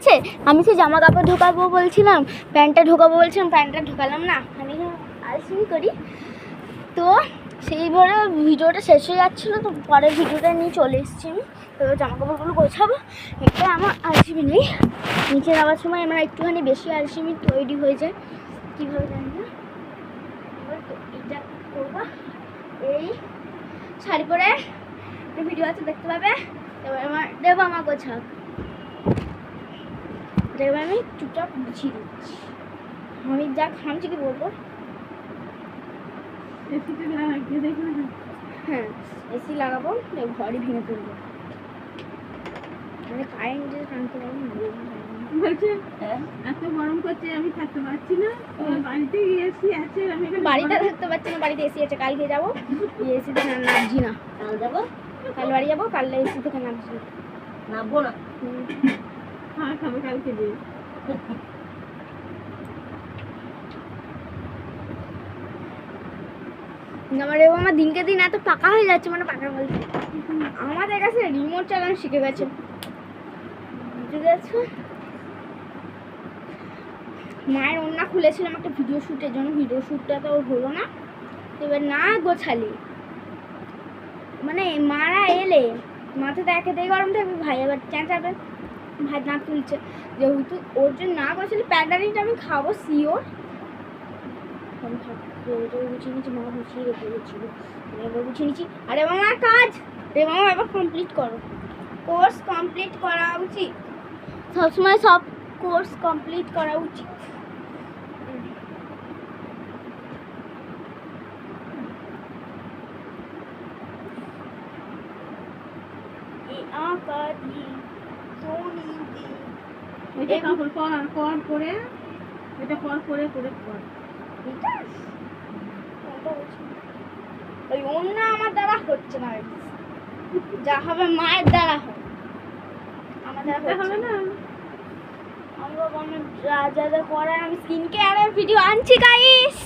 আছে। আমি সেই জামা কাপড় ঢোকাবো বলছিলাম, প্যান্টটা ঢোকাবো বলছিলাম, প্যান্টটা ঢোকালাম না, আমি আলসেমি করি। তো সেইভাবে ভিডিওটা শেষ হয়ে যাচ্ছিলো, তো পরের ভিডিওটা নিয়ে চলে এসেছি আমি। তো জামা কাপড়গুলো গোছাবো, এটা আমার আলসেমি নেই। নিচে যাওয়ার সময় আমার একটুখানি বেশি আলসেমি তৈরি হয়ে যায়, কীভাবে জানি না। এবার তো এটা করবো, এই শাড়ি পরে ভিডিও আছে দেখতে পাবে। এবার আমার দেবো আমার গোছাক, দেখবে আমি চুপচাপ গুছিয়ে দিচ্ছি। আমি যা খামছি কি বলবো, হ্যাঁ এসি লাগাবো, ঘরই ভেঙে পড়বো। মানে কারেন্টের টানতে বলছে এত গরম করছে আমি থাকতে পারছি না, বাড়িতে এসি আছে, আমি বাড়িতে থাকতে পারছি না, বাড়িতে এসি আছে, কালকে যাবো, এসি থেকে নামছি না, কাল যাবো, কাল বাড়ি যাবো, কাল এসি থেকে নামছি না, নামবো না। হ্যাঁ খাবো কালকে দিয়ে। আমার দিনকে দিন এত পাকা হয়ে যাচ্ছে, মানে পাকা বলছে আমাদের কাছে রিমোট চালানো শিখে গেছে, বুঝতে গেছো। মায়ের ওড়না খুলেছিলাম একটা ভিডিও শ্যুটের জন্য, ভিডিও শ্যুটটা তো হলো না। এবার না গোছালে মানে মারা এলে মাথাতে একেতেই গরম থাকবে, ভাই এবার চেঁচাবে, ভাই না তুলছে, যেহেতু ওর জন্য না গোছালে প্যান্ডালিটা আমি খাবো শিওর। গুছিয়ে নিচ্ছি, মা গুছিয়ে রেখে গেছিলো, এবার গুছিয়ে নিচ্ছি। আরে মামার কাজ, রে মামা এবার কমপ্লিট করো, কোর্স কমপ্লিট করা উচিত, সবসময় সব কোর্স কমপ্লিট করা উচিত। এটা কাপড় কর করে, এটা কর করে করে কর। ওই অন্য আমার দ্বারা হচ্ছে না, যা হবে মায়ের দ্বারা হবে, আমার দ্বারা হবে না। আমরা যা যা করার আমি স্কিন কেয়ারের ভিডিও আনছি গাইস।